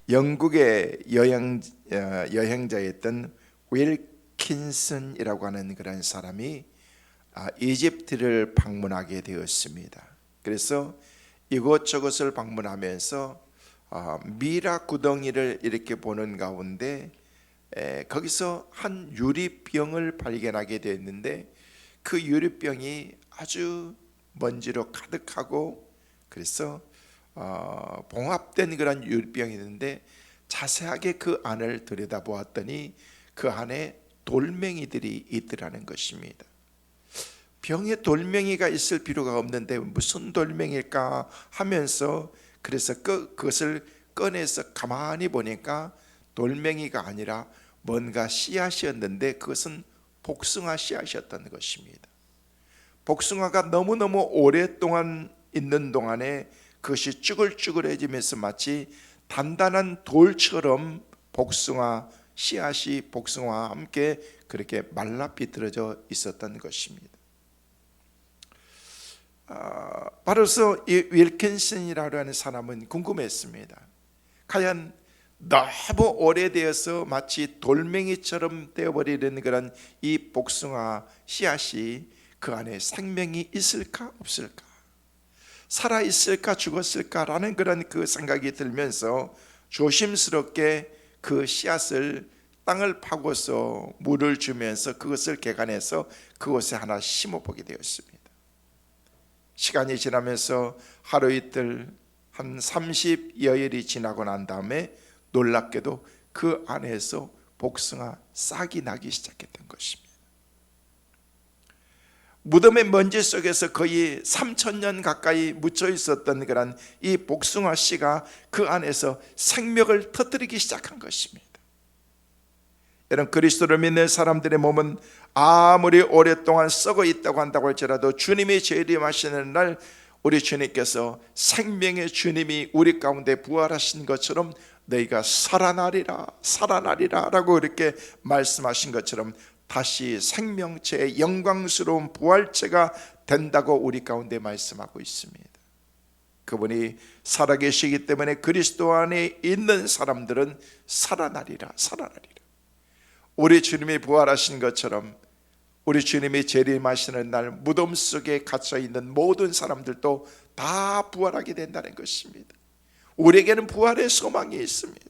영국의 여행자였던 윌킨슨이라고 하는 그런 사람이 이집트를 방문하게 되었습니다. 그래서 이곳저곳을 방문하면서 미라 구덩이를 이렇게 보는 가운데 거기서 한 유리병을 발견하게 되었는데 그 유리병이 아주 먼지로 가득하고 그래서 봉합된 그런 유리병이 있는데 자세하게 그 안을 들여다보았더니 그 안에 돌멩이들이 있더라는 것입니다. 병에 돌멩이가 있을 필요가 없는데 무슨 돌멩이일까 하면서 그래서 그것을 꺼내서 가만히 보니까 돌멩이가 아니라 뭔가 씨앗이었는데 그것은 복숭아 씨앗이었던 것입니다. 복숭아가 너무너무 오랫동안 있는 동안에 그것이 쭈글쭈글해지면서 마치 단단한 돌처럼 복숭아 씨앗이 복숭아와 함께 그렇게 말라 비틀어져 있었던 것입니다. 바로서 이 윌킨슨이라고 하는 사람은 궁금했습니다. 과연 너무 오래되어서 마치 돌멩이처럼 되어버리는 그런 이 복숭아 씨앗이 그 안에 생명이 있을까 없을까, 살아있을까 죽었을까라는 그런 그 생각이 들면서 조심스럽게 그 씨앗을 땅을 파고서 물을 주면서 그것을 개간해서 그곳에 하나 심어보게 되었습니다. 시간이 지나면서 하루 이틀 한 30여일이 지나고 난 다음에 놀랍게도 그 안에서 복숭아 싹이 나기 시작했던 것입니다. 무덤의 먼지 속에서 거의 3,000년 가까이 묻혀 있었던 그런 이 복숭아 씨가 그 안에서 생명을 터뜨리기 시작한 것입니다. 여러분, 그리스도를 믿는 사람들의 몸은 아무리 오랫동안 썩어 있다고 한다고 할지라도 주님이 재림하시는 날 우리 주님께서 생명의 주님이 우리 가운데 부활하신 것처럼 너희가 살아나리라 살아나리라 라고 이렇게 말씀하신 것처럼 다시 생명체의 영광스러운 부활체가 된다고 우리 가운데 말씀하고 있습니다. 그분이 살아계시기 때문에 그리스도 안에 있는 사람들은 살아나리라 살아나리라. 우리 주님이 부활하신 것처럼 우리 주님이 재림하시는 날 무덤 속에 갇혀있는 모든 사람들도 다 부활하게 된다는 것입니다. 우리에게는 부활의 소망이 있습니다.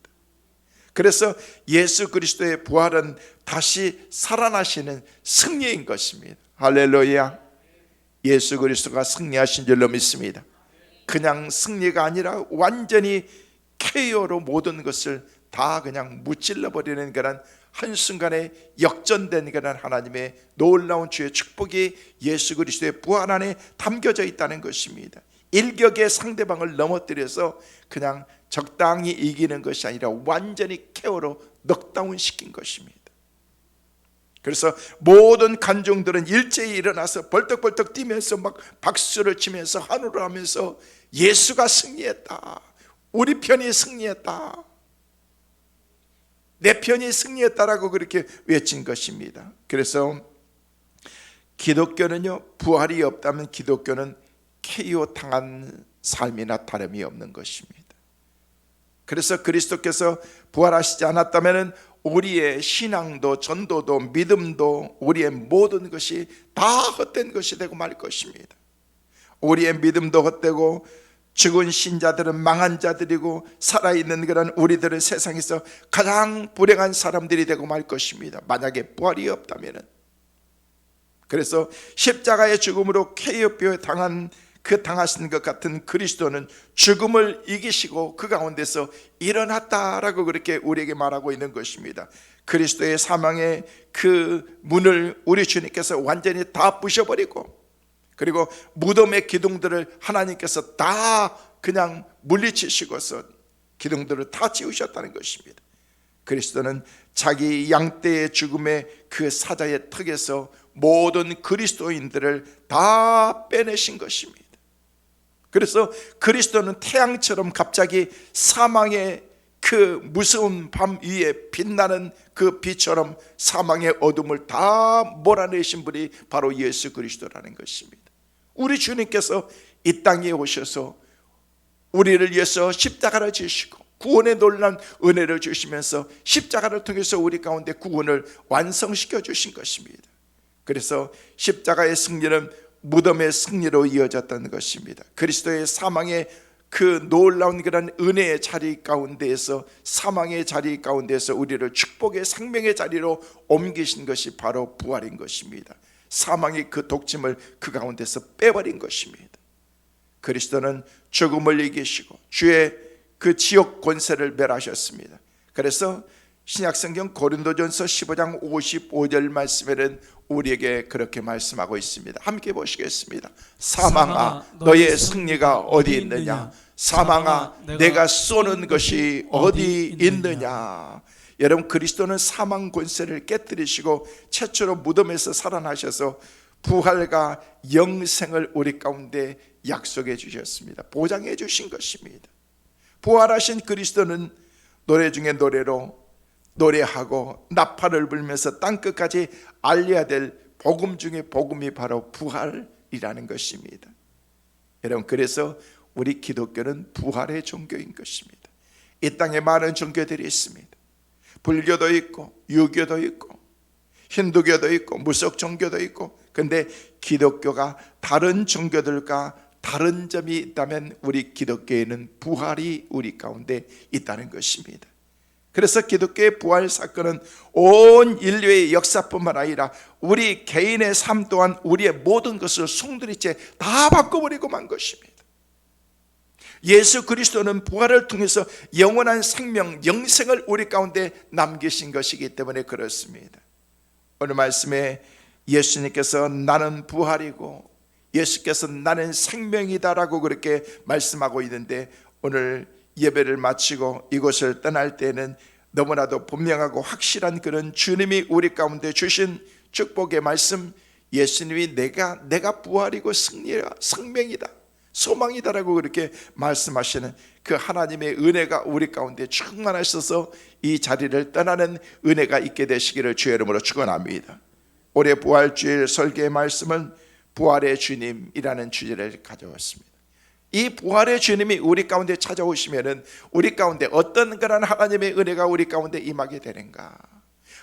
그래서 예수 그리스도의 부활은 다시 살아나시는 승리인 것입니다. 할렐루야. 예수 그리스도가 승리하신 줄로 믿습니다. 그냥 승리가 아니라 완전히 KO로 모든 것을 다 그냥 무찔러 버리는 그런 한순간에 역전된 그런 하나님의 놀라운 주의 축복이 예수 그리스도의 부활 안에 담겨져 있다는 것입니다. 일격의 상대방을 넘어뜨려서 그냥 적당히 이기는 것이 아니라 완전히 KO로 넉다운 시킨 것입니다. 그래서 모든 관중들은 일제히 일어나서 벌떡벌떡 뛰면서 막 박수를 치면서 환호를 하면서 예수가 승리했다, 우리 편이 승리했다, 내 편이 승리했다라고 그렇게 외친 것입니다. 그래서 기독교는요, 부활이 없다면 기독교는 KO 당한 삶이나 다름이 없는 것입니다. 그래서 그리스도께서 부활하시지 않았다면 우리의 신앙도 전도도 믿음도 우리의 모든 것이 다 헛된 것이 되고 말 것입니다. 우리의 믿음도 헛되고 죽은 신자들은 망한 자들이고 살아있는 그런 우리들은 세상에서 가장 불행한 사람들이 되고 말 것입니다. 만약에 부활이 없다면. 그래서 십자가의 죽음으로 KO표 당한 당하신 것 같은 그리스도는 죽음을 이기시고 그 가운데서 일어났다라고 그렇게 우리에게 말하고 있는 것입니다. 그리스도의 사망의 그 문을 우리 주님께서 완전히 다 부셔버리고, 그리고 무덤의 기둥들을 하나님께서 다 그냥 물리치시고서 기둥들을 다 지우셨다는 것입니다. 그리스도는 자기 양떼의 죽음의 그 사자의 턱에서 모든 그리스도인들을 다 빼내신 것입니다. 그래서 그리스도는 태양처럼 갑자기 사망의 그 무서운 밤 위에 빛나는 그 빛처럼 사망의 어둠을 다 몰아내신 분이 바로 예수 그리스도라는 것입니다. 우리 주님께서 이 땅에 오셔서 우리를 위해서 십자가를 지시고 구원의 놀라운 은혜를 주시면서 십자가를 통해서 우리 가운데 구원을 완성시켜 주신 것입니다. 그래서 십자가의 승리는 무덤의 승리로 이어졌다는 것입니다. 그리스도의 사망의 그 놀라운 그런 은혜의 자리 가운데에서, 사망의 자리 가운데에서 우리를 축복의 생명의 자리로 옮기신 것이 바로 부활인 것입니다. 사망의 그 독침을 그 가운데서 빼버린 것입니다. 그리스도는 죽음을 이기시고 주의 그 지옥 권세를 멸하셨습니다. 그래서 신약성경 고린도전서 15장 55절 말씀에는 우리에게 그렇게 말씀하고 있습니다. 함께 보시겠습니다. 사망아 너의 승리가 어디 있느냐? 사망아 내가 쏘는 것이 어디 있느냐? 여러분, 그리스도는 사망 권세를 깨뜨리시고 최초로 무덤에서 살아나셔서 부활과 영생을 우리 가운데 약속해 주셨습니다. 보장해 주신 것입니다. 부활하신 그리스도는 노래 중에 노래로 노래하고 나팔을 불면서 땅끝까지 알려야 될 복음 중에 복음이 바로 부활이라는 것입니다. 여러분, 그래서 우리 기독교는 부활의 종교인 것입니다. 이 땅에 많은 종교들이 있습니다. 불교도 있고 유교도 있고 힌두교도 있고 무속 종교도 있고, 근데 기독교가 다른 종교들과 다른 점이 있다면 우리 기독교에는 부활이 우리 가운데 있다는 것입니다. 그래서 기독교의 부활 사건은 온 인류의 역사뿐만 아니라 우리 개인의 삶 또한 우리의 모든 것을 송두리째 다 바꿔버리고 만 것입니다. 예수 그리스도는 부활을 통해서 영원한 생명, 영생을 우리 가운데 남기신 것이기 때문에 그렇습니다. 오늘 말씀에 예수님께서 나는 부활이고 예수께서 나는 생명이다라고 그렇게 말씀하고 있는데, 오늘 예배를 마치고 이곳을 떠날 때는 너무나도 분명하고 확실한 그런 주님이 우리 가운데 주신 축복의 말씀, 예수님이 내가 부활이고 생명이다, 소망이다라고 그렇게 말씀하시는 그 하나님의 은혜가 우리 가운데 충만하셔서 이 자리를 떠나는 은혜가 있게 되시기를 주의 이름으로 축원합니다. 올해 부활주일 설계의 말씀은 부활의 주님이라는 주제를 가져왔습니다. 이 부활의 주님이 우리 가운데 찾아오시면은 우리 가운데 어떤 그런 하나님의 은혜가 우리 가운데 임하게 되는가?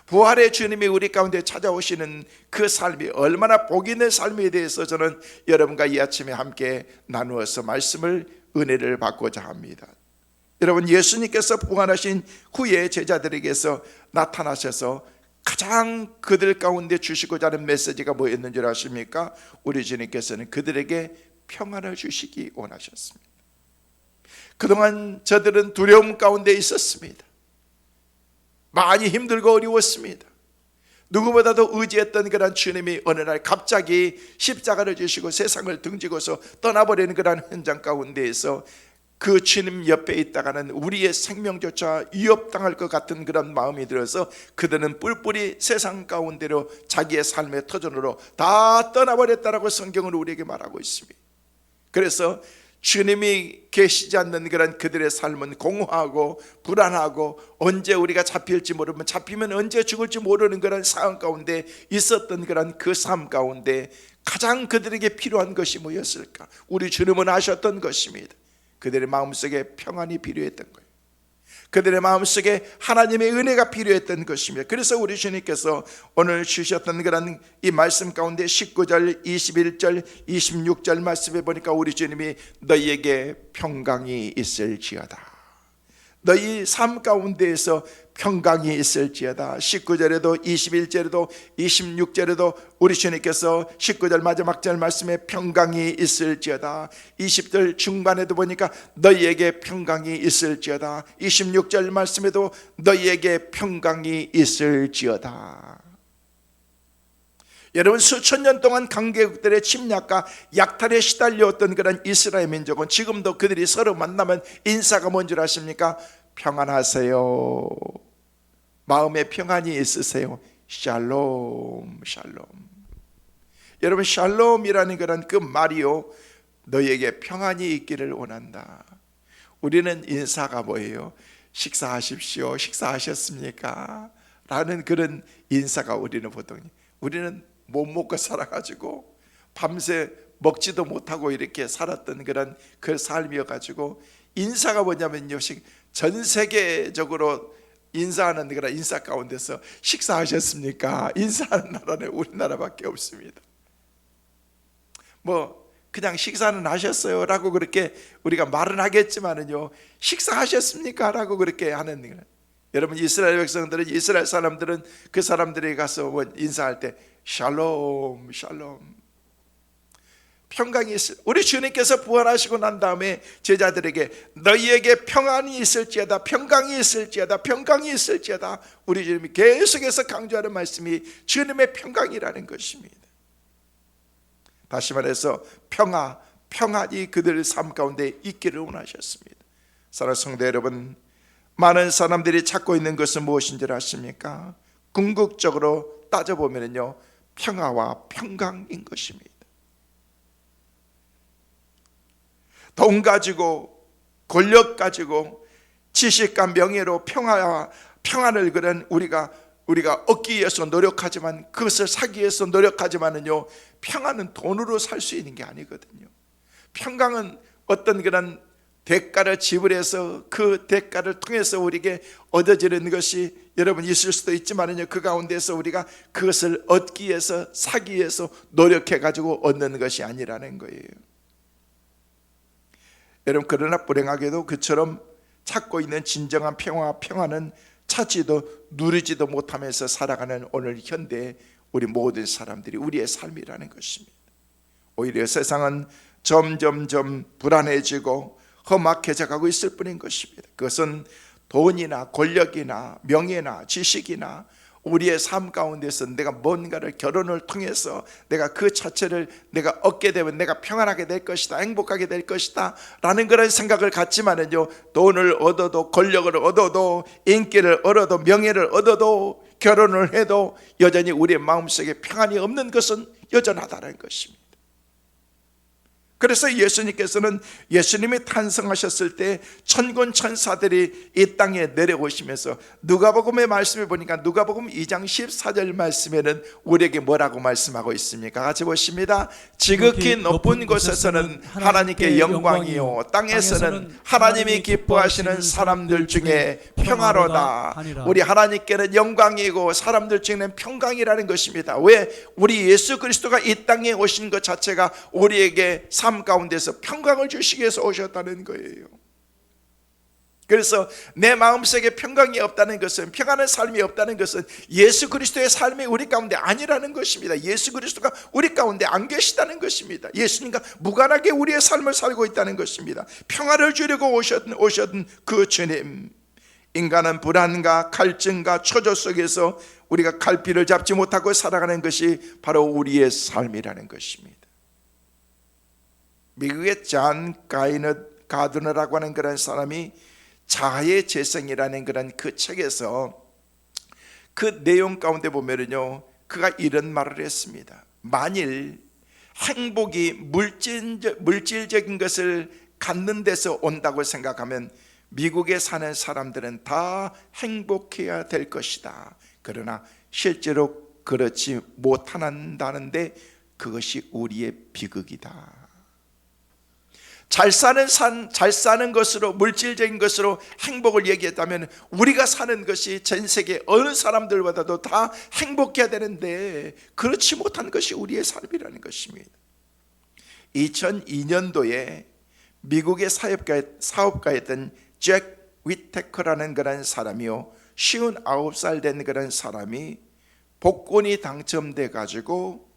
부활의 주님이 우리 가운데 찾아오시는 그 삶이 얼마나 복 있는 삶에 대해서 저는 여러분과 이 아침에 함께 나누어서 말씀을, 은혜를 받고자 합니다. 여러분, 예수님께서 부활하신 후에 제자들에게서 나타나셔서 가장 그들 가운데 주시고자 하는 메시지가 뭐였는 줄 아십니까? 우리 주님께서는 그들에게 평안을 주시기 원하셨습니다. 그동안 저들은 두려움 가운데 있었습니다. 많이 힘들고 어려웠습니다. 누구보다도 의지했던 그런 주님이 어느 날 갑자기 십자가를 지시고 세상을 등지고서 떠나버리는 그런 현장 가운데에서 그 주님 옆에 있다가는 우리의 생명조차 위협당할 것 같은 그런 마음이 들어서 그들은 뿔뿔이 세상 가운데로 자기의 삶의 터전으로 다 떠나버렸다라고 성경은 우리에게 말하고 있습니다. 그래서 주님이 계시지 않는 그런 그들의 삶은 공허하고 불안하고, 언제 우리가 잡힐지 모르면, 잡히면 언제 죽을지 모르는 그런 상황 가운데 있었던 그런 그 삶 가운데 가장 그들에게 필요한 것이 뭐였을까? 우리 주님은 아셨던 것입니다. 그들의 마음속에 평안이 필요했던 거예요. 그들의 마음속에 하나님의 은혜가 필요했던 것입니다. 그래서 우리 주님께서 오늘 주셨던 그런 이 말씀 가운데 19절, 21절, 26절 말씀에 보니까 우리 주님이 너희에게 평강이 있을지어다, 너희 삶 가운데에서 평강이 있을지어다. 19절에도 21절에도 26절에도 우리 주님께서 19절 마지막 절 말씀에 평강이 있을지어다, 20절 중반에도 보니까 너희에게 평강이 있을지어다, 26절 말씀에도 너희에게 평강이 있을지어다. 여러분, 수천 년 동안 강대국들의 침략과 약탈에 시달려왔던 그런 이스라엘 민족은 지금도 그들이 서로 만나면 인사가 뭔 줄 아십니까? 평안하세요. 마음에 평안이 있으세요. 샬롬, 샬롬. 여러분, 샬롬이라는 그런 그 말이요, 너희에게 평안이 있기를 원한다. 우리는 인사가 뭐예요? 식사하십시오, 식사하셨습니까? 라는 그런 인사가 우리는 못 먹고 살아가지고 밤새 먹지도 못하고 이렇게 살았던 그런 그 삶이어가지고, 인사가 뭐냐면요, 전 세계적으로 인사하는 그런 인사 가운데서 식사하셨습니까? 인사하는 나라는 우리나라밖에 없습니다. 뭐 그냥 식사는 하셨어요 라고 그렇게 우리가 말은 하겠지만은요, 식사하셨습니까? 라고 그렇게 하는 거예요. 여러분, 이스라엘 백성들은, 이스라엘 사람들은 그 사람들이 가서 뭐 인사할 때 샬롬 샬롬, 평강이 있을, 우리 주님께서 부활하시고 난 다음에 제자들에게 너희에게 평안이 있을지어다, 평강이 있을지어다, 평강이 있을지어다, 우리 주님이 계속해서 강조하는 말씀이 주님의 평강이라는 것입니다. 다시 말해서 평안이 그들의 삶 가운데 있기를 원하셨습니다. 사랑하는 성도 여러분, 많은 사람들이 찾고 있는 것은 무엇인 줄 아십니까? 궁극적으로 따져보면요, 평화와 평강인 것입니다. 돈 가지고, 권력 가지고, 지식과 명예로 평안을 그런 우리가 얻기 위해서 노력하지만, 그것을 사기 위해서 노력하지만은요, 평안은 돈으로 살 수 있는 게 아니거든요. 평강은 어떤 그런 대가를 지불해서 그 대가를 통해서 우리에게 얻어지는 것이 여러분 있을 수도 있지만은요, 그 가운데서 우리가 그것을 얻기 위해서, 사기 위해서 노력해 가지고 얻는 것이 아니라는 거예요. 여러분, 그러나 불행하게도 그처럼 찾고 있는 진정한 평화는 찾지도 누리지도 못하면서 살아가는 오늘 현대 우리 모든 사람들이 우리의 삶이라는 것입니다. 오히려 세상은 점점점 불안해지고 험악해져 가고 있을 뿐인 것입니다. 그것은 돈이나 권력이나 명예나 지식이나 우리의 삶 가운데서 내가 뭔가를, 결혼을 통해서 내가 그 자체를 내가 얻게 되면 내가 평안하게 될 것이다, 행복하게 될 것이다 라는 그런 생각을 갖지만은요, 돈을 얻어도, 권력을 얻어도, 인기를 얻어도, 명예를 얻어도, 결혼을 해도 여전히 우리의 마음속에 평안이 없는 것은 여전하다는 것입니다. 그래서 예수님께서는, 예수님이 탄생하셨을 때 천군 천사들이 이 땅에 내려오시면서 누가복음의 말씀을 보니까 누가복음 2장 14절 말씀에는 우리에게 뭐라고 말씀하고 있습니까? 같이 보십니다. 지극히 높은 곳에서는 하나님께 영광이요, 땅에서는 하나님이 기뻐하시는 사람들 중에 평화로다. 우리 하나님께는 영광이고 사람들 중에는 평강이라는 것입니다. 왜? 우리 예수 그리스도가 이 땅에 오신 것 자체가 우리에게 삶 가운데서 평강을 주시기 위해서 오셨다는 거예요. 그래서 내 마음속에 평강이 없다는 것은, 평안한 삶이 없다는 것은 예수 그리스도의 삶이 우리 가운데 아니라는 것입니다. 예수 그리스도가 우리 가운데 안 계시다는 것입니다. 예수님과 무관하게 우리의 삶을 살고 있다는 것입니다. 평화를 주려고 오셨던 그 주님, 인간은 불안과 갈증과 초조 속에서 우리가 갈피를 잡지 못하고 살아가는 것이 바로 우리의 삶이라는 것입니다. 미국의 존 가드너라고 하는 그런 사람이 자아의 재생이라는 그런 그 책에서 그 내용 가운데 보면은요, 그가 이런 말을 했습니다. 만일 행복이 물질적인 것을 갖는 데서 온다고 생각하면 미국에 사는 사람들은 다 행복해야 될 것이다. 그러나 실제로 그렇지 못한다는데 그것이 우리의 비극이다. 잘 사는 것으로, 물질적인 것으로 행복을 얘기했다면 우리가 사는 것이 전 세계 어느 사람들보다도 다 행복해야 되는데 그렇지 못한 것이 우리의 삶이라는 것입니다. 2002년도에 미국의 사업가였던 잭 위테커라는 그런 사람이요, 59살 된 그런 사람이 복권이 당첨돼 가지고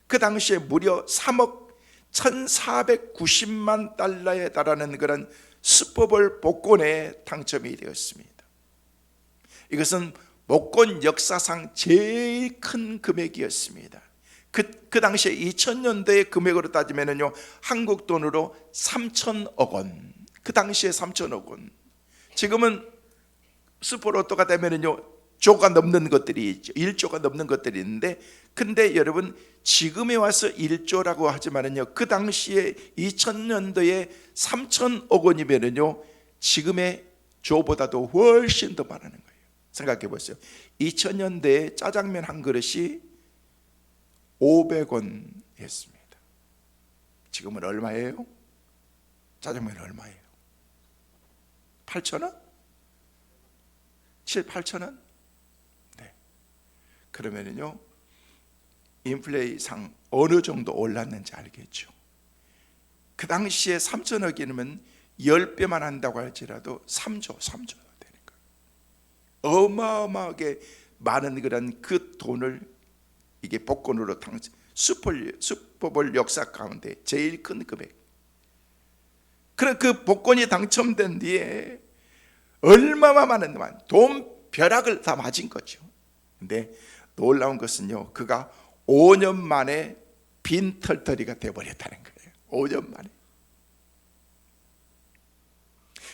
그 당시에 무려 3억 1490만 달러에 달하는 그런 슈퍼볼 복권에 당첨이 되었습니다. 이것은 복권 역사상 제일 큰 금액이었습니다. 그 당시에 2000년대의 금액으로 따지면요, 한국 돈으로 3천억 원, 그 당시에 3천억 원. 지금은 슈퍼로또가 되면요, 조가 넘는 것들이 있죠. 1조가 넘는 것들이 있는데, 근데 여러분, 지금에 와서 1조라고 하지만은요, 그 당시에 2000년도에 3천억 원이면은요, 지금의 조보다도 훨씬 더 많은 거예요. 생각해 보세요. 2000년대에 짜장면 한 그릇이 500원이었습니다. 지금은 얼마예요? 짜장면 얼마예요? 8,000원? 7, 8천 원? 네. 그러면은요, 인플레이상 어느 정도 올랐는지 알겠죠. 그 당시에 3천억이면 10배만 한다고 할지라도 3조 되는 거예요. 어마어마하게 많은 그런 그 돈을 이게 복권으로 슈퍼볼 역사 가운데 제일 큰 금액. 그런 그 복권이 당첨된 뒤에 얼마나 많은 돈 벼락을 다 맞은 거죠. 근데 놀라운 것은요, 그가 5년 만에 빈털터리가 되어버렸다는 거예요. 5년 만에.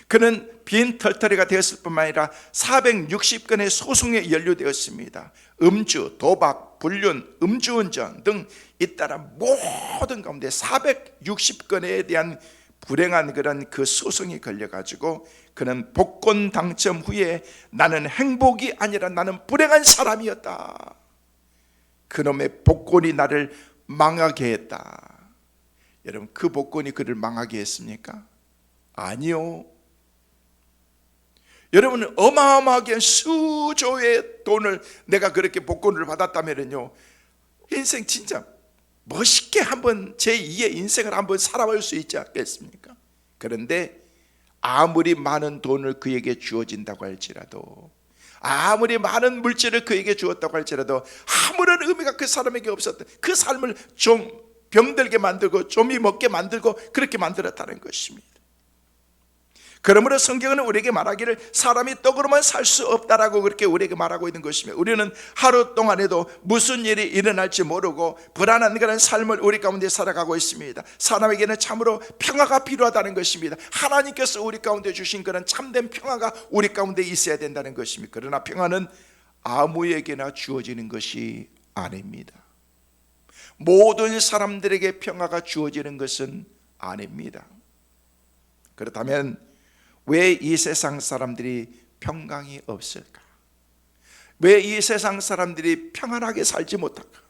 그는 빈털터리가 되었을 뿐만 아니라 460건의 소송에 연루되었습니다. 음주, 도박, 불륜, 음주운전 등 잇따라 모든 가운데 460건에 대한 불행한 그런 그 소송이 걸려가지고 그는 복권 당첨 후에 나는 행복이 아니라 나는 불행한 사람이었다. 그놈의 복권이 나를 망하게 했다. 여러분, 그 복권이 그를 망하게 했습니까? 아니요. 여러분, 어마어마하게 수조의 돈을 내가 그렇게 복권을 받았다면요, 인생 진짜 멋있게 한번 제2의 인생을 한번 살아볼 수 있지 않겠습니까? 그런데 아무리 많은 돈을 그에게 주어진다고 할지라도, 아무리 많은 물질을 그에게 주었다고 할지라도 아무런 의미가 그 사람에게 없었다. 그 삶을 좀 병들게 만들고 좀이 먹게 만들고 그렇게 만들었다는 것입니다. 그러므로 성경은 우리에게 말하기를 사람이 떡으로만 살 수 없다라고 그렇게 우리에게 말하고 있는 것이며, 우리는 하루 동안에도 무슨 일이 일어날지 모르고 불안한 그런 삶을 우리 가운데 살아가고 있습니다. 사람에게는 참으로 평화가 필요하다는 것입니다. 하나님께서 우리 가운데 주신 그런 참된 평화가 우리 가운데 있어야 된다는 것입니다. 그러나 평화는 아무에게나 주어지는 것이 아닙니다. 모든 사람들에게 평화가 주어지는 것은 아닙니다. 그렇다면 왜 이 세상 사람들이 평강이 없을까? 왜 이 세상 사람들이 평안하게 살지 못할까?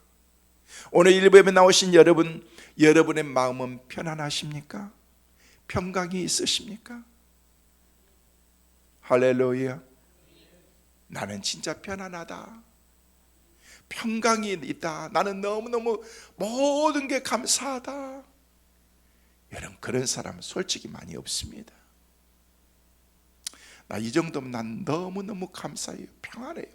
오늘 일부에 나오신 여러분, 여러분의 마음은 편안하십니까? 평강이 있으십니까? 할렐루야. 나는 진짜 편안하다, 평강이 있다, 나는 너무너무 모든 게 감사하다. 여러분, 그런 사람은 솔직히 많이 없습니다. 나 이 정도면 난 너무너무 감사해요, 평안해요,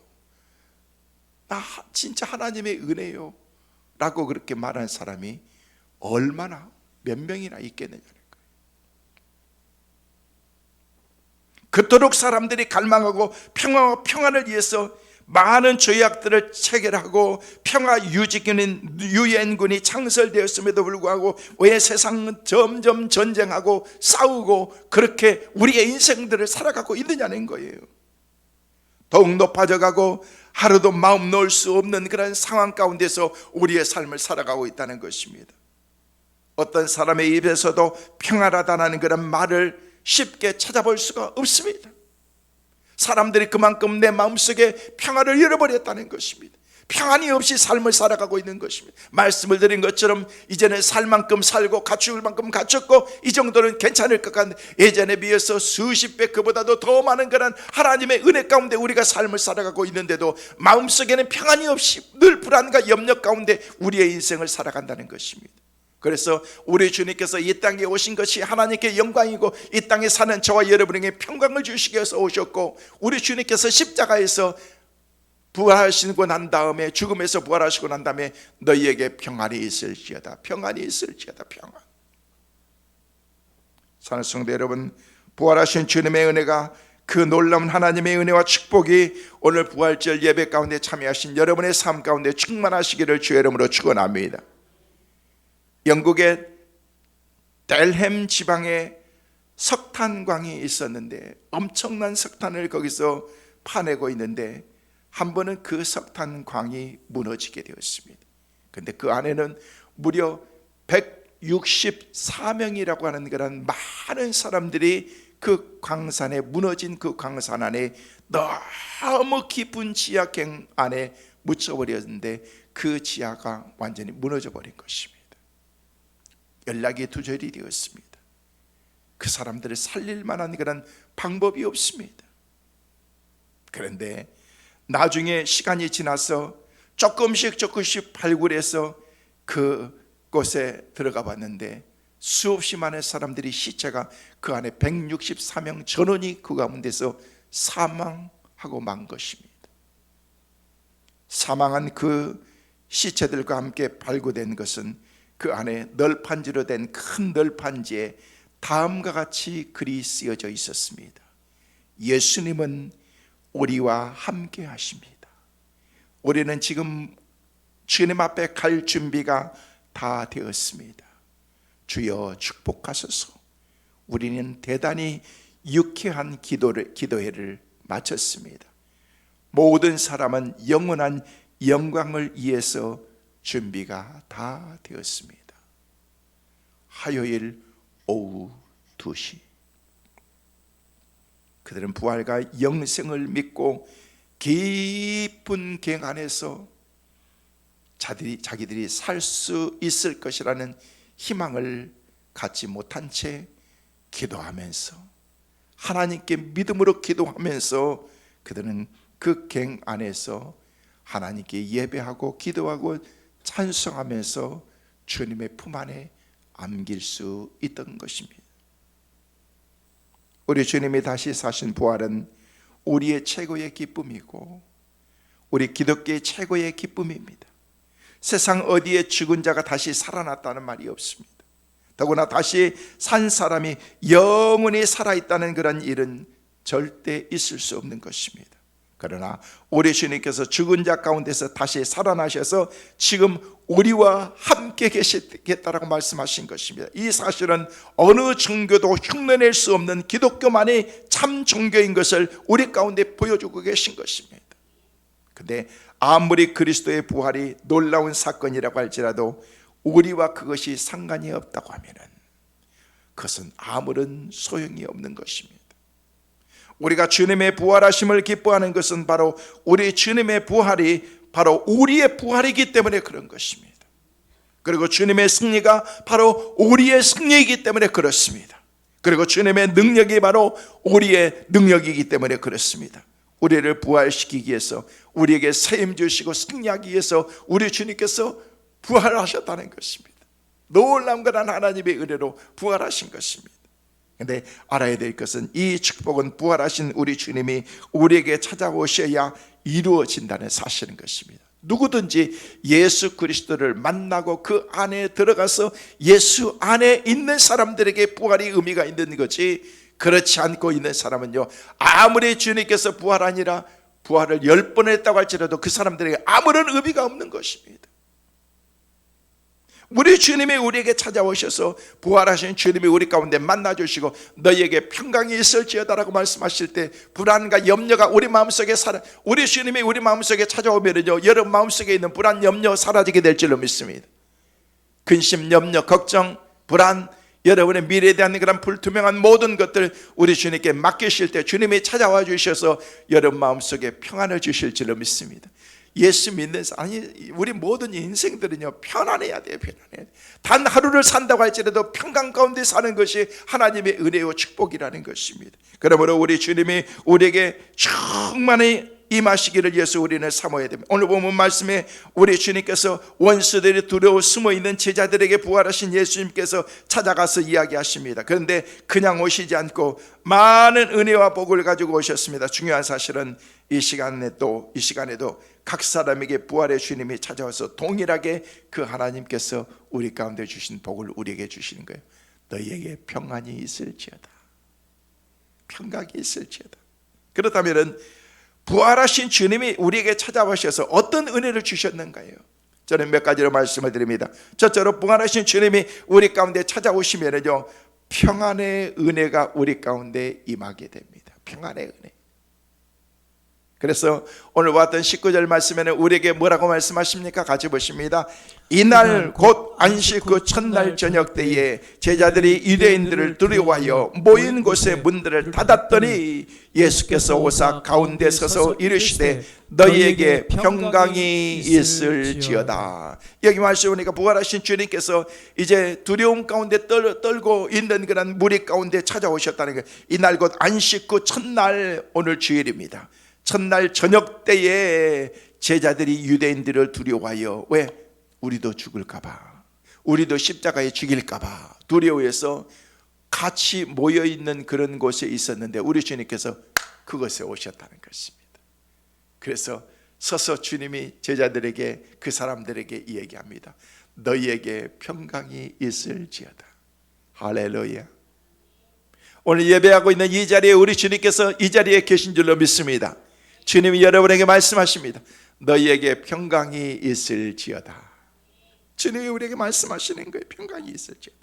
나 진짜 하나님의 은혜요 라고 그렇게 말하는 사람이 얼마나 몇 명이나 있겠느냐는 거예요. 그토록 사람들이 갈망하고 평화와 평안을 위해서 많은 조약들을 체결하고 평화 유지군인 유엔군이 창설되었음에도 불구하고 왜 세상은 점점 전쟁하고 싸우고 그렇게 우리의 인생들을 살아가고 있느냐는 거예요. 더욱 높아져 가고 하루도 마음 놓을 수 없는 그런 상황 가운데서 우리의 삶을 살아가고 있다는 것입니다. 어떤 사람의 입에서도 평안하다는 그런 말을 쉽게 찾아볼 수가 없습니다. 사람들이 그만큼 내 마음속에 평안을 잃어버렸다는 것입니다. 평안이 없이 삶을 살아가고 있는 것입니다. 말씀을 드린 것처럼 이제는 살 만큼 살고 갖출 만큼 갖췄고 이 정도는 괜찮을 것 같은데, 예전에 비해서 수십 배 그보다도 더 많은 그런 하나님의 은혜 가운데 우리가 삶을 살아가고 있는데도 마음속에는 평안이 없이 늘 불안과 염려 가운데 우리의 인생을 살아간다는 것입니다. 그래서 우리 주님께서 이 땅에 오신 것이 하나님께 영광이고 이 땅에 사는 저와 여러분에게 평강을 주시기 위해서 오셨고, 우리 주님께서 십자가에서 부활하시고 난 다음에, 죽음에서 부활하시고 난 다음에 너희에게 평안이 있을지어다, 평안이 있을지어다, 평안. 사랑하는 성도 여러분, 부활하신 주님의 은혜가, 그 놀라운 하나님의 은혜와 축복이 오늘 부활절 예배 가운데 참여하신 여러분의 삶 가운데 충만하시기를 주의 이름으로 축원합니다. 영국의 델햄 지방에 석탄광이 있었는데 엄청난 석탄을 거기서 파내고 있는데 한 번은 그 석탄광이 무너지게 되었습니다. 그런데 그 안에는 무려 164명이라고 하는 그런 많은 사람들이 그 광산에, 무너진 그 광산 안에 너무 깊은 지하경 안에 묻혀버렸는데 그 지하가 완전히 무너져 버린 것입니다. 연락이 두절이 되었습니다. 그 사람들을 살릴 만한 그런 방법이 없습니다. 그 그런데 나중에 시간이 지나서 조금씩 발굴해서 그곳에 들어가 봤는데 수없이 많은 사람들이 시체가 그 안에 164명 전원이 그 가운데서 사망하고 만 것입니다. 사망한 그 시체들과 함께 발굴된 것은 그 안에 널판지로 된 큰 널판지에 다음과 같이 글이 쓰여져 있었습니다. 예수님은 우리와 함께 하십니다. 우리는 지금 주님 앞에 갈 준비가 다 되었습니다. 주여 축복하소서. 우리는 대단히 유쾌한 기도회를 마쳤습니다. 모든 사람은 영원한 영광을 위해서 준비가 다 되었습니다. 화요일 오후 2시 그들은 부활과 영생을 믿고 깊은 갱 안에서 자기들이 살 수 있을 것이라는 희망을 갖지 못한 채 기도하면서 하나님께 믿음으로 기도하면서 그들은 그 갱 안에서 하나님께 예배하고 기도하고 찬송하면서 주님의 품 안에 안길 수 있던 것입니다. 우리 주님이 다시 사신 부활은 우리의 최고의 기쁨이고 우리 기독교의 최고의 기쁨입니다. 세상 어디에 죽은 자가 다시 살아났다는 말이 없습니다. 더구나 다시 산 사람이 영원히 살아있다는 그런 일은 절대 있을 수 없는 것입니다. 그러나 우리 주님께서 죽은 자 가운데서 다시 살아나셔서 지금 우리와 함께 계시겠다라고 말씀하신 것입니다. 이 사실은 어느 종교도 흉내낼 수 없는 기독교만이 참 종교인 것을 우리 가운데 보여주고 계신 것입니다. 그런데 아무리 그리스도의 부활이 놀라운 사건이라고 할지라도 우리와 그것이 상관이 없다고 하면 그것은 아무런 소용이 없는 것입니다. 우리가 주님의 부활하심을 기뻐하는 것은 바로 우리 주님의 부활이 바로 우리의 부활이기 때문에 그런 것입니다. 그리고 주님의 승리가 바로 우리의 승리이기 때문에 그렇습니다. 그리고 주님의 능력이 바로 우리의 능력이기 때문에 그렇습니다. 우리를 부활시키기 위해서 우리에게 세임 주시고 승리하기 위해서 우리 주님께서 부활하셨다는 것입니다. 놀라운 것은 하나님의 은혜로 부활하신 것입니다. 그런데 알아야 될 것은 이 축복은 부활하신 우리 주님이 우리에게 찾아오셔야 이루어진다는 사실인 것입니다. 누구든지 예수 그리스도를 만나고 그 안에 들어가서 예수 안에 있는 사람들에게 부활이 의미가 있는 거지, 그렇지 않고 있는 사람은요, 아무리 주님께서 부활하니라 부활을 10번 했다고 할지라도 그 사람들에게 아무런 의미가 없는 것입니다. 우리 주님이 우리에게 찾아오셔서 부활하신 주님이 우리 가운데 만나주시고 너희에게 평강이 있을지어다라고 말씀하실 때 불안과 염려가 우리 마음속에 우리 주님이 우리 마음속에 찾아오면요, 여러분 마음속에 있는 불안, 염려 사라지게 될 줄로 믿습니다. 근심, 염려, 걱정, 불안, 여러분의 미래에 대한 그런 불투명한 모든 것들 우리 주님께 맡기실 때 주님이 찾아와 주셔서 여러분 마음속에 평안을 주실 줄로 믿습니다. 예수 믿는 사람, 우리 모든 인생들은요 편안해야 돼요. 편안해야 돼. 단 하루를 산다고 할지라도 평강 가운데 사는 것이 하나님의 은혜와 축복이라는 것입니다. 그러므로 우리 주님이 우리에게 충만히 임하시기를 위해서 우리는 사모해야 됩니다. 오늘 보면 말씀에 우리 주님께서 원수들이 두려워 숨어있는 제자들에게 부활하신 예수님께서 찾아가서 이야기하십니다. 그런데 그냥 오시지 않고 많은 은혜와 복을 가지고 오셨습니다. 중요한 사실은 이 시간에도 각 사람에게 부활의 주님이 찾아와서 동일하게 그 하나님께서 우리 가운데 주신 복을 우리에게 주시는 거예요. 너희에게 평안이 있을지어다, 평강이 있을지어다. 그렇다면 부활하신 주님이 우리에게 찾아오셔서 어떤 은혜를 주셨는가요? 저는 몇 가지로 말씀을 드립니다. 첫째로 부활하신 주님이 우리 가운데 찾아오시면요, 평안의 은혜가 우리 가운데 임하게 됩니다. 평안의 은혜. 그래서 오늘 봤던 19절 말씀에는 우리에게 뭐라고 말씀하십니까? 같이 보십니다. 이날 곧 안식 후 첫날 저녁 때에 제자들이 유대인들을 두려워하여 모인 곳의 문들을 닫았더니 예수께서 오사 가운데 서서 이르시되 너희에게 평강이 있을지어다. 여기 말씀 보니까 부활하신 주님께서 이제 두려움 가운데 떨고 있는 그런 무리 가운데 찾아오셨다는 거예요. 이날 곧 안식 후 첫날, 오늘 주일입니다. 첫날 저녁 때에 제자들이 유대인들을 두려워하여, 왜? 우리도 죽을까 봐, 우리도 십자가에 죽일까 봐 두려워해서 같이 모여있는 그런 곳에 있었는데 우리 주님께서 그곳에 오셨다는 것입니다. 그래서 서서 주님이 제자들에게, 그 사람들에게 얘기합니다. 너희에게 평강이 있을지어다. 할렐루야. 오늘 예배하고 있는 이 자리에 우리 주님께서 이 자리에 계신 줄로 믿습니다. 주님이 여러분에게 말씀하십니다. 너희에게 평강이 있을지어다. 주님이 우리에게 말씀하시는 거예요. 평강이 있을지어다.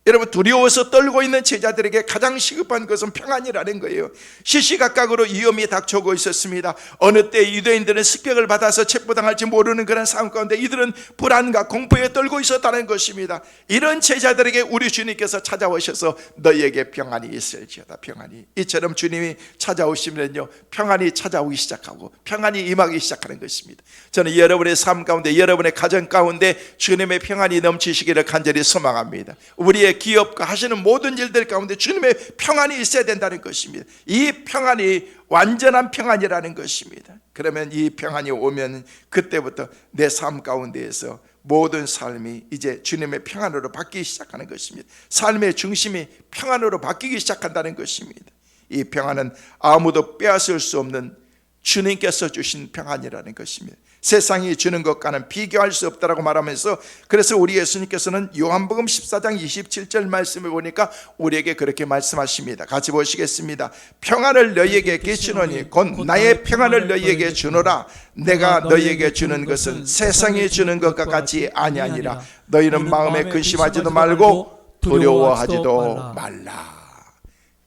여러분, 두려워서 떨고 있는 제자들에게 가장 시급한 것은 평안이라는 거예요. 시시각각으로 위험이 닥쳐오고 있었습니다. 어느 때 유대인들은 습격을 받아서 체포당할지 모르는 그런 상황 가운데 이들은 불안과 공포에 떨고 있었다는 것입니다. 이런 제자들에게 우리 주님께서 찾아오셔서 너희에게 평안이 있을지어다. 평안이. 이처럼 주님이 찾아오시면요, 평안이 찾아오기 시작하고 평안이 임하기 시작하는 것입니다. 저는 여러분의 삶 가운데, 여러분의 가정 가운데 주님의 평안이 넘치시기를 간절히 소망합니다. 우리의 기업과 하시는 모든 일들 가운데 주님의 평안이 있어야 된다는 것입니다. 이 평안이 완전한 평안이라는 것입니다. 그러면 이 평안이 오면 그때부터 내 삶 가운데에서 모든 삶이 이제 주님의 평안으로 바뀌기 시작하는 것입니다. 삶의 중심이 평안으로 바뀌기 시작한다는 것입니다. 이 평안은 아무도 빼앗을 수 없는 주님께서 주신 평안이라는 것입니다. 세상이 주는 것과는 비교할 수 없다라고 말하면서, 그래서 우리 예수님께서는 요한복음 14장 27절 말씀을 보니까 우리에게 그렇게 말씀하십니다. 같이 보시겠습니다. 평안을 너희에게 끼치노니 곧 나의 평안을 너희에게 주노라. 내가 너희에게 주는 것은 세상이 주는 것과 같이 아니하니라. 너희는 마음에 근심하지도 말고 두려워하지도 말라.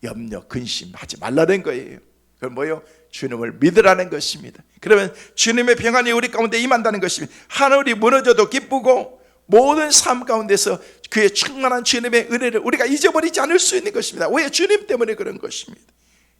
염려 근심하지 말라는 거예요. 그건 뭐예요? 주님을 믿으라는 것입니다. 그러면 주님의 평안이 우리 가운데 임한다는 것입니다. 하늘이 무너져도 기쁘고 모든 삶 가운데서 그의 충만한 주님의 은혜를 우리가 잊어버리지 않을 수 있는 것입니다. 왜? 주님 때문에 그런 것입니다.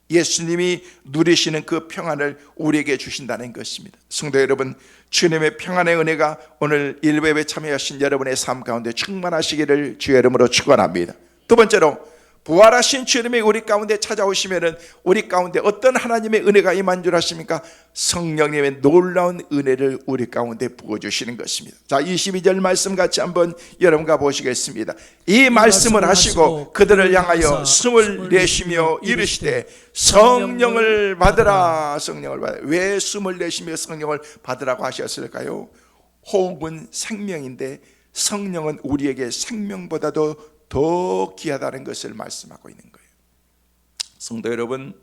예수님이 누리시는 그 평안을 우리에게 주신다는 것입니다. 성도 여러분, 주님의 평안의 은혜가 오늘 일부예배 참여하신 여러분의 삶 가운데 충만하시기를 주의 이름으로 축원합니다. 두 번째로, 부활하신 주님이 우리 가운데 찾아오시면은 우리 가운데 어떤 하나님의 은혜가 임한 줄 아십니까? 성령님의 놀라운 은혜를 우리 가운데 부어주시는 것입니다. 자, 22절 말씀 같이 한번 여러분과 보시겠습니다. 이 말씀을 하시고 그들을 향하여 숨을 내쉬며 이르시되 성령을 받으라. 성령을 받으라. 왜 숨을 내쉬며 성령을 받으라고 하셨을까요? 호흡은 생명인데 성령은 우리에게 생명보다도 더 귀하다는 것을 말씀하고 있는 거예요. 성도 여러분,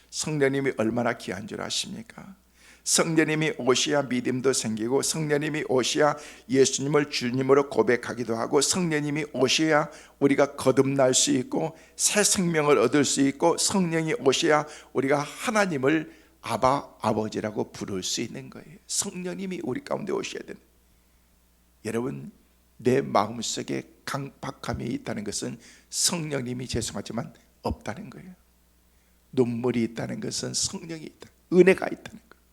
성령님이 얼마나 귀한 줄 아십니까? 성령님이 오셔야 믿음도 생기고, 성령님이 오셔야 예수님을 주님으로 고백하기도 하고, 성령님이 오셔야 우리가 거듭날 수 있고 새 생명을 얻을 수 있고, 성령이 오셔야 우리가 하나님을 아바, 아버지라고 부를 수 있는 거예요. 성령님이 우리 가운데 오셔야 된다. 여러분, 내 마음속에 강박함이 있다는 것은 성령님이 죄송하지만 없다는 거예요. 눈물이 있다는 것은 성령이 있다, 은혜가 있다는 거예요.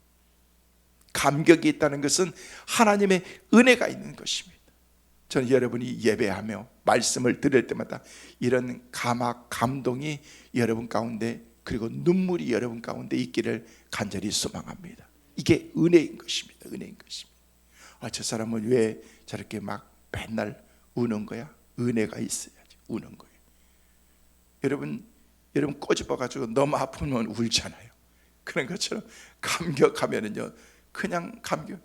감격이 있다는 것은 하나님의 은혜가 있는 것입니다. 저는 여러분이 예배하며 말씀을 들을 때마다 이런 감동이 여러분 가운데, 그리고 눈물이 여러분 가운데 있기를 간절히 소망합니다. 이게 은혜인 것입니다. 은혜인 것입니다. 저 사람은 왜 저렇게 막 맨날 우는 거야? 은혜가 있어야지 우는 거예요. 여러분 꼬집어가지고 너무 아프면 울잖아요. 그런 것처럼 감격하면은요, 그냥 감격.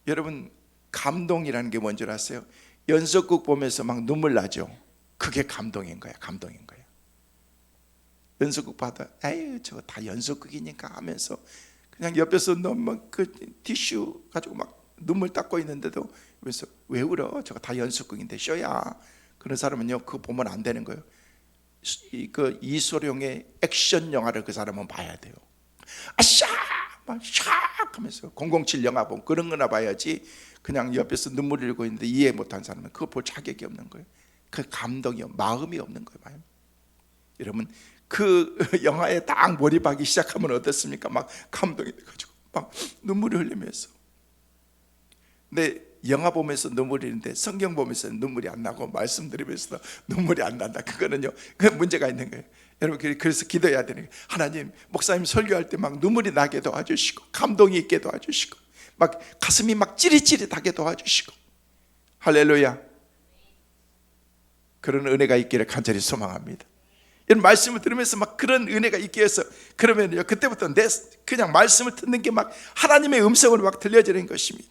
여러분, 감동이라는 게 뭔지 아세요? 연속극 보면서 막 눈물 나죠. 그게 감동인 거야. 감동인 거야. 연속극 봐도 에이 저거 다 연속극이니까 하면서 그냥 옆에서 너무 그 티슈 가지고 막 눈물 닦고 있는데도, 그래서 왜 울어? 저거 다 연속극인데 쇼야. 그런 사람은요, 그거 보면 안 되는 거예요. 그 이소룡의 액션 영화를 그 사람은 봐야 돼요. 아샤 막 샥 하면서 007 영화 보면 그런 거나 봐야지, 그냥 옆에서 눈물 흘리고 있는데 이해 못한 사람은 그거 볼 자격이 없는 거예요. 그 감동이, 마음이 없는 거예요. 여러분, 그 영화에 딱 몰입하기 시작하면 어떻습니까? 막 감동이 돼가지고 막 눈물을 흘리면서. 근데 영화 보면서 눈물이 있는데 성경 보면서 눈물이 안 나고 말씀 들으면서 눈물이 안 난다. 그거는요, 그 문제가 있는 거예요. 여러분, 그래서 기도해야 되는 거예요. 하나님, 목사님 설교할 때 막 눈물이 나게 도와주시고 감동이 있게 도와주시고 막 가슴이 막 찌릿찌릿하게 도와주시고, 할렐루야. 그런 은혜가 있기를 간절히 소망합니다. 이런 말씀을 들으면서 막 그런 은혜가 있게 해서, 그러면요, 그때부터 그냥 말씀을 듣는 게 막 하나님의 음성으로 막 들려지는 것입니다.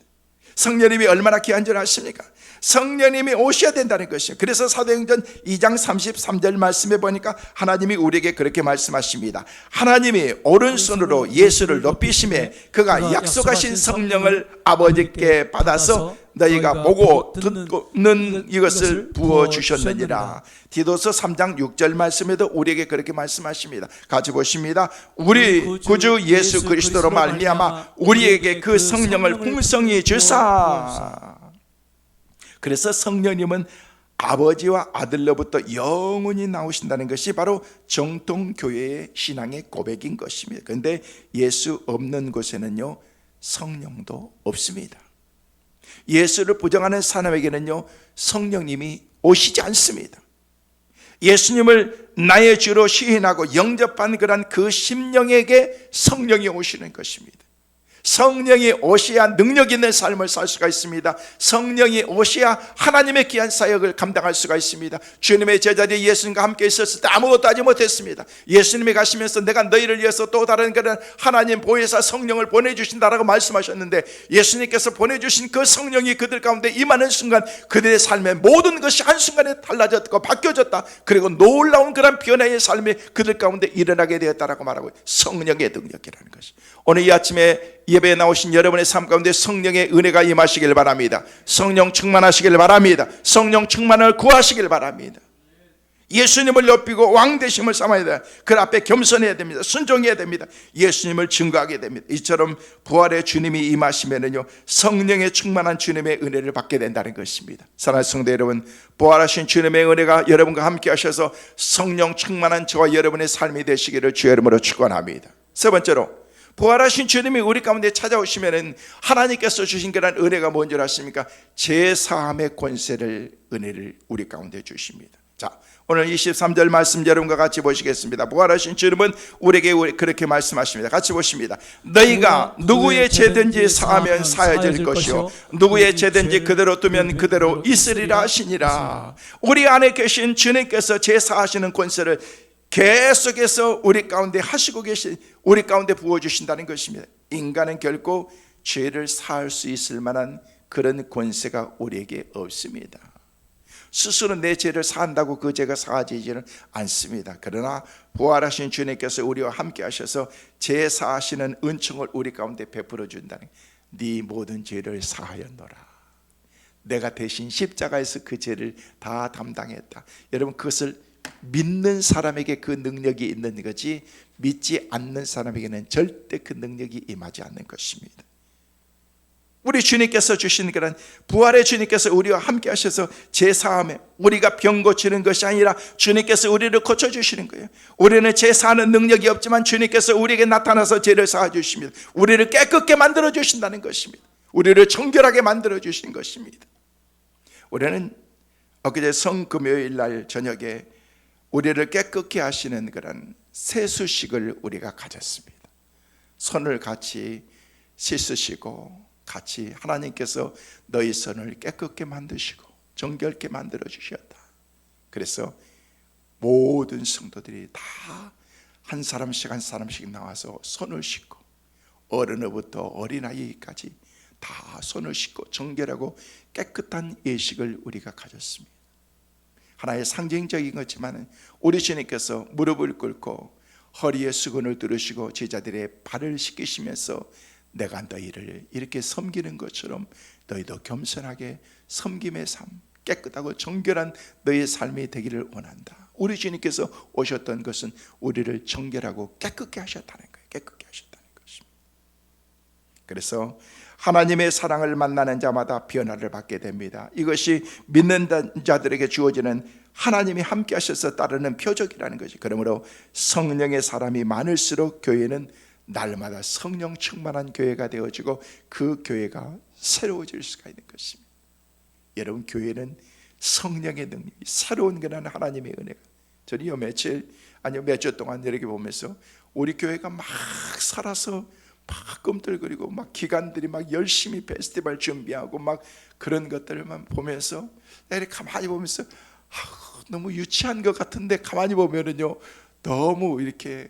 성령님이 얼마나 귀한 줄 아십니까? 성령님이 오셔야 된다는 것이에요. 그래서 사도행전 2장 33절 말씀에 보니까 하나님이 우리에게 그렇게 말씀하십니다. 하나님이 오른손으로 예수를 높이심에 그가 약속하신 성령을 아버지께 받아서 너희가 보고 듣는 이것을 부어주셨느니라. 디도서 3장 6절 말씀에도 우리에게 그렇게 말씀하십니다. 같이 보십니다. 우리 구주 예수 그리스도로 말미암아 우리에게 그 성령을 풍성히 주사. 그래서 성령님은 아버지와 아들로부터 영원히 나오신다는 것이 바로 정통교회의 신앙의 고백인 것입니다. 그런데 예수 없는 곳에는요, 성령도 없습니다. 예수를 부정하는 사람에게는요, 성령님이 오시지 않습니다. 예수님을 나의 주로 시인하고 영접한 그 심령에게 성령이 오시는 것입니다. 성령이 오셔야 능력 있는 삶을 살 수가 있습니다. 성령이 오셔야 하나님의 귀한 사역을 감당할 수가 있습니다. 주님의 제자들이 예수님과 함께 있었을 때 아무것도 하지 못했습니다. 예수님이 가시면서 내가 너희를 위해서 또 다른 그런 하나님 보혜사 성령을 보내주신다라고 말씀하셨는데, 예수님께서 보내주신 그 성령이 그들 가운데 임하는 순간 그들의 삶의 모든 것이 한순간에 달라졌고 바뀌어졌다. 그리고 놀라운 그런 변화의 삶이 그들 가운데 일어나게 되었다라고 말하고, 성령의 능력이라는 것이. 오늘 이 아침에 예배에 나오신 여러분의 삶 가운데 성령의 은혜가 임하시길 바랍니다. 성령 충만하시길 바랍니다. 성령 충만을 구하시길 바랍니다. 예수님을 높이고 왕되심을 삼아야 돼요. 그 앞에 겸손해야 됩니다. 순종해야 됩니다. 예수님을 증거하게 됩니다. 이처럼 부활의 주님이 임하시면은요, 성령의 충만한 주님의 은혜를 받게 된다는 것입니다. 사랑하는 성도 여러분, 부활하신 주님의 은혜가 여러분과 함께 하셔서 성령 충만한 저와 여러분의 삶이 되시기를 주의 이름으로 축원합니다. 세 번째로, 부활하신 주님이 우리 가운데 찾아오시면은 하나님께서 주신 그런 은혜가 뭔지 아십니까? 제사함의 권세를, 은혜를 우리 가운데 주십니다. 자, 오늘 23절 말씀 여러분과 같이 보시겠습니다. 부활하신 주님은 우리에게 그렇게 말씀하십니다. 같이 보십니다. 너희가 누구의 죄든지 사하면 사해질 것이요 누구의 죄든지 그대로 두면 그대로 있으리라 하시니라. 우리 안에 계신 주님께서 제사하시는 권세를 계속해서 우리 가운데 하시고 계신, 우리 가운데 부어주신다는 것입니다. 인간은 결코 죄를 사할 수 있을 만한 그런 권세가 우리에게 없습니다. 스스로 내 죄를 사한다고 그 죄가 사하지지는 않습니다. 그러나 부활하신 주님께서 우리와 함께 하셔서 죄 사하시는 은총을 우리 가운데 베풀어 준다는, 네 모든 죄를 사하였노라. 내가 대신 십자가에서 그 죄를 다 담당했다. 여러분, 그것을 믿는 사람에게 그 능력이 있는 거지, 믿지 않는 사람에게는 절대 그 능력이 임하지 않는 것입니다. 우리 주님께서 주신 그런 부활의 주님께서 우리와 함께 하셔서 제사함에 우리가 병 고치는 것이 아니라 주님께서 우리를 고쳐주시는 거예요. 우리는 제사하는 능력이 없지만 주님께서 우리에게 나타나서 죄를 사하주십니다. 우리를 깨끗게 만들어 주신다는 것입니다. 우리를 정결하게 만들어 주신 것입니다. 우리는 엊그제 성금요일 날 저녁에 우리를 깨끗게 하시는 그런 세수식을 우리가 가졌습니다. 손을 같이 씻으시고 같이 하나님께서 너희 손을 깨끗게 만드시고 정결케 만들어 주셨다. 그래서 모든 성도들이 다 한 사람씩 한 사람씩 나와서 손을 씻고, 어른으로부터 어린아이까지 다 손을 씻고 정결하고 깨끗한 예식을 우리가 가졌습니다. 하나의 상징적인 것지만 우리 주님께서 무릎을 꿇고 허리에 수건을 두르시고 제자들의 발을 씻기시면서 내가 너희를 이렇게 섬기는 것처럼 너희도 겸손하게 섬김의 삶, 깨끗하고 정결한 너희의 삶이 되기를 원한다. 우리 주님께서 오셨던 것은 우리를 정결하고 깨끗게 하셨다는 거예요. 깨끗게 하셨다는 것입니다. 그래서 하나님의 사랑을 만나는 자마다 변화를 받게 됩니다. 이것이 믿는 자들에게 주어지는 하나님이 함께 하셔서 따르는 표적이라는 것이. 그러므로 성령의 사람이 많을수록 교회는 날마다 성령 충만한 교회가 되어지고 그 교회가 새로워질 수가 있는 것입니다. 여러분, 교회는 성령의 능력이, 새로운 그런 하나님의 은혜가. 저는 요 며칠 아니요, 몇 주 동안 이렇게 보면서 우리 교회가 막 살아서 막 꿈틀거리고 막 기관들이 막 열심히 페스티벌 준비하고 막 그런 것들만 보면서 이렇게 가만히 보면서 너무 유치한 것 같은데 가만히 보면은요 너무 이렇게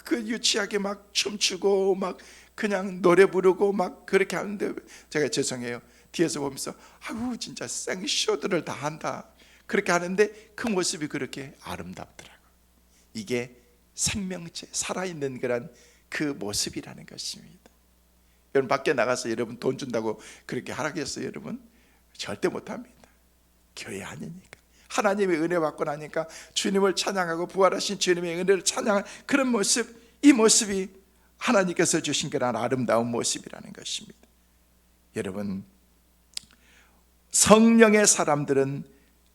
그 유치하게 막 춤추고 막 그냥 노래 부르고 막 그렇게 하는데 제가 죄송해요. 뒤에서 보면서 아유 진짜 생쇼들을 다 한다 그렇게 하는데 그 모습이 그렇게 아름답더라고요. 이게 생명체 살아있는 그런 그 모습이라는 것입니다. 여러분 밖에 나가서 여러분 돈 준다고 그렇게 하라겠어요? 여러분 절대 못합니다. 교회 아니니까. 하나님의 은혜 받고 나니까 주님을 찬양하고 부활하신 주님의 은혜를 찬양하는 그런 모습, 이 모습이 하나님께서 주신 그런 아름다운 모습이라는 것입니다. 여러분 성령의 사람들은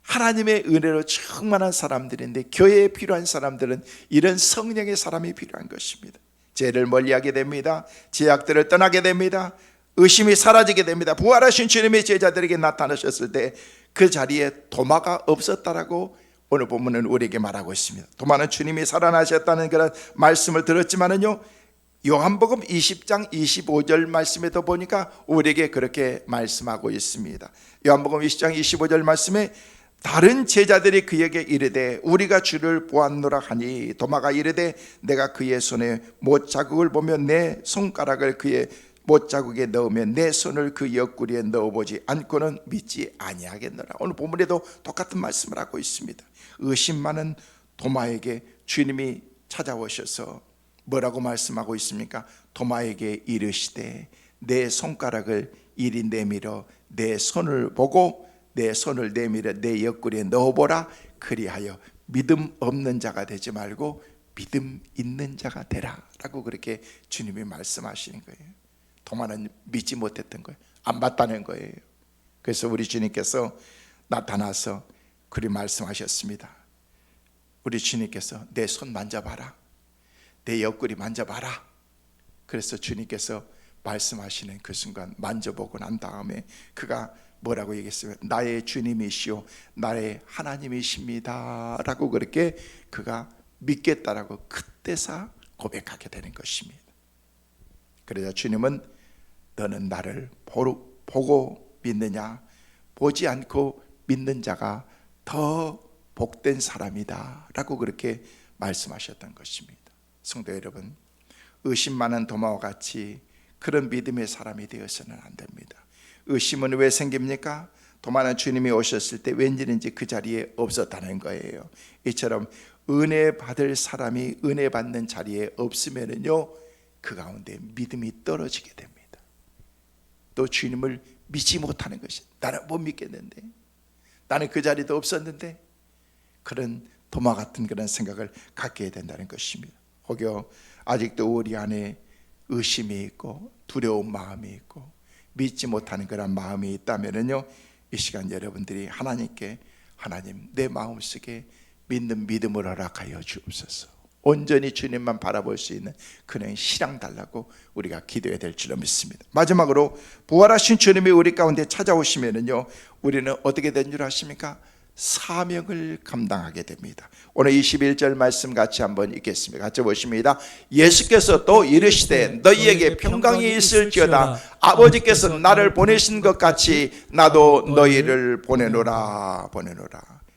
하나님의 은혜로 충만한 사람들인데 교회에 필요한 사람들은 이런 성령의 사람이 필요한 것입니다. 죄를 멀리하게 됩니다. 죄악들을 떠나게 됩니다. 의심이 사라지게 됩니다. 부활하신 주님의 제자들에게 나타나셨을 때 그 자리에 도마가 없었다라고 오늘 본문은 우리에게 말하고 있습니다. 도마는 주님이 살아나셨다는 그런 말씀을 들었지만은요 요한복음 20장 25절 말씀에도 보니까 우리에게 그렇게 말씀하고 있습니다. 요한복음 20장 25절 말씀에 다른 제자들이 그에게 이르되 우리가 주를 보았노라 하니 도마가 이르되 내가 그의 손에 못자국을 보며 내 손가락을 그의 못자국에 넣으면 내 손을 그 옆구리에 넣어보지 않고는 믿지 아니하겠노라. 오늘 본문에도 똑같은 말씀을 하고 있습니다. 의심 많은 도마에게 주님이 찾아오셔서 뭐라고 말씀하고 있습니까? 도마에게 이르시되 내 손가락을 이리 내밀어 내 손을 보고 내 손을 내밀어 내 옆구리에 넣어보라. 그리하여 믿음 없는 자가 되지 말고 믿음 있는 자가 되라 라고 그렇게 주님이 말씀하시는 거예요. 도마는 믿지 못했던 거예요. 안 봤다는 거예요. 그래서 우리 주님께서 나타나서 그리 말씀하셨습니다. 우리 주님께서 내 손 만져봐라, 내 옆구리 만져봐라. 그래서 주님께서 말씀하시는 그 순간 만져보고 난 다음에 그가 뭐라고 얘기했어요? 나의 주님이시오 나의 하나님이십니다 라고 그렇게 그가 믿겠다라고 그때서 고백하게 되는 것입니다. 그러자 주님은 너는 나를 보고 믿느냐? 보지 않고 믿는 자가 더 복된 사람이다 라고 그렇게 말씀하셨던 것입니다. 성도 여러분, 의심 많은 도마와 같이 그런 믿음의 사람이 되어서는 안 됩니다. 의심은 왜 생깁니까? 도마는 주님이 오셨을 때 웬일인지 그 자리에 없었다는 거예요. 이처럼 은혜 받을 사람이 은혜 받는 자리에 없으면은요 그 가운데 믿음이 떨어지게 됩니다. 또 주님을 믿지 못하는 것이 나는 못 믿겠는데 나는 그 자리도 없었는데 그런 도마 같은 그런 생각을 갖게 된다는 것입니다. 혹여 아직도 우리 안에 의심이 있고 두려운 마음이 있고 믿지 못하는 그런 마음이 있다면은요 이 시간 여러분들이 하나님께 하나님 내 마음속에 믿는 믿음을 허락하여 주옵소서. 온전히 주님만 바라볼 수 있는 그런 신앙 달라고 우리가 기도해야 될 줄로 믿습니다. 마지막으로 부활하신 주님이 우리 가운데 찾아오시면은요 우리는 어떻게 된 줄 아십니까? 사명을 감당하게 됩니다. 오늘 21절 말씀 같이 한번 읽겠습니다. 같이 보십니다. 예수께서 또 이르시되 너희에게 평강이 있을지어다. 아버지께서 나를 보내신 것 같이 나도 너희를 보내노라.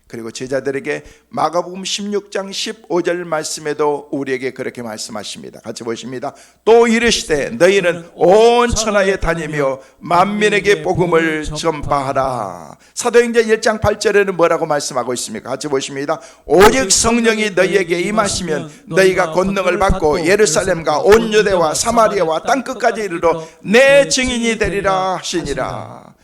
그리고 제자들에게 마가복음 16장 15절 말씀에도 우리에게 그렇게 말씀하십니다. 같이 보십니다. 또 이르시되 너희는 온 천하에 다니며 만민에게 복음을 전파하라. 사도행전 1장 8절에는 뭐라고 말씀하고 있습니까? 같이 보십니다. 오직 성령이 너희에게 임하시면 너희가 권능을 받고 예루살렘과 온 유대와 사마리아와 땅끝까지 이르러 내 증인이 되리라 하시니라.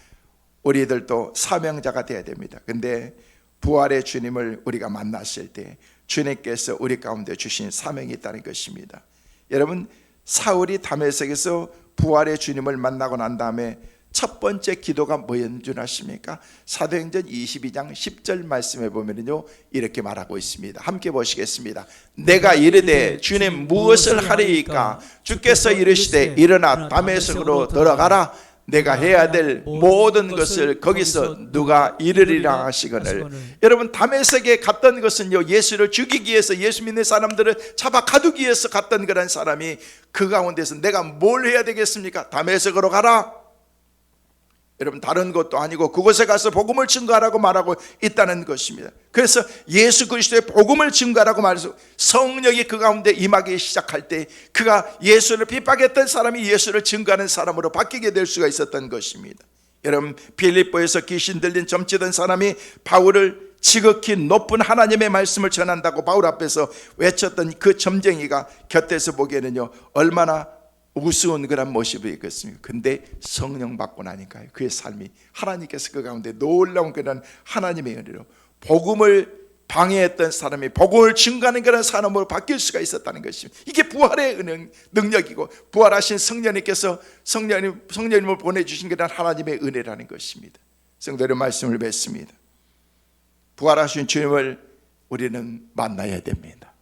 우리들도 사명자가 되어야 됩니다. 근데 부활의 주님을 우리가 만났을 때 주님께서 우리 가운데 주신 사명이 있다는 것입니다. 여러분 사울이 다메섹에서 부활의 주님을 만나고 난 다음에 첫 번째 기도가 뭐였는 줄 아십니까? 사도행전 22장 10절 말씀에 보면요 이렇게 말하고 있습니다. 함께 보시겠습니다. 내가 이르되 주님 무엇을 하리이까? 주께서 이르시되 일어나 다메섹으로 들어가라. 내가 해야 될 모든 것을 거기서 누가 이르리라 하시거늘. 여러분, 다메섹에 갔던 것은요, 예수를 죽이기 위해서, 예수 믿는 사람들을 잡아 가두기 위해서 갔던 그런 사람이 그 가운데서 내가 뭘 해야 되겠습니까? 다메섹으로 가라. 여러분, 다른 것도 아니고 그곳에 가서 복음을 증거하라고 말하고 있다는 것입니다. 그래서 예수 그리스도의 복음을 증거하라고 말해서 성령이 그 가운데 임하기 시작할 때 그가 예수를 핍박했던 사람이 예수를 증거하는 사람으로 바뀌게 될 수가 있었던 것입니다. 여러분, 빌립보에서 귀신 들린 점치던 사람이 바울을 지극히 높은 하나님의 말씀을 전한다고 바울 앞에서 외쳤던 그 점쟁이가 곁에서 보기에는요, 얼마나 우스운 그런 모습이겠습니까? 근데 성령 받고 나니까요, 그의 삶이 하나님께서 그 가운데 놀라운 그런 하나님의 은혜로 복음을 방해했던 사람이 복음을 증거하는 그런 사람으로 바뀔 수가 있었다는 것입니다. 이게 부활의 능력이고 부활하신 성령님께서 성령님을 보내주신 그런 하나님의 은혜라는 것입니다. 성도의 말씀을 뵙습니다. 부활하신 주님을 우리는 만나야 됩니다.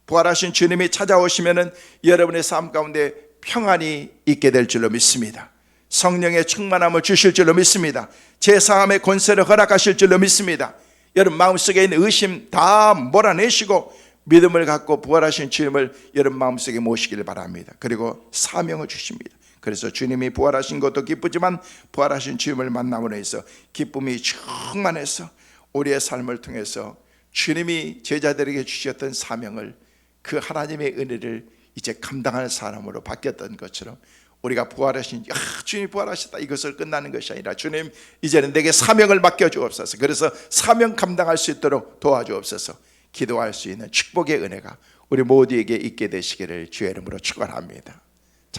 부활하신 주님이 찾아오시면은 여러분의 삶 가운데 평안이 있게 될 줄로 믿습니다. 성령의 충만함을 주실 줄로 믿습니다. 제사함의 권세를 허락하실 줄로 믿습니다. 여러분, 마음속에 있는 의심 다 몰아내시고 믿음을 갖고 부활하신 주님을 여러분 마음속에 모시기를 바랍니다. 그리고 사명을 주십니다. 그래서 주님이 부활하신 것도 기쁘지만 부활하신 주님을 만남으로 해서 기쁨이 충만해서 우리의 삶을 통해서 주님이 제자들에게 주셨던 사명을, 그 하나님의 은혜를 이제 감당하는 사람으로 바뀌었던 것처럼 우리가 부활하신, 주님이 부활하셨다, 이것을 끝나는 것이 아니라 주님, 이제는 내게 사명을 맡겨주옵소서. 그래서 사명 감당할 수 있도록 도와주옵소서. 기도할 수 있는 축복의 은혜가 우리 모두에게 있게 되시기를 주의 이름으로 축원합니다.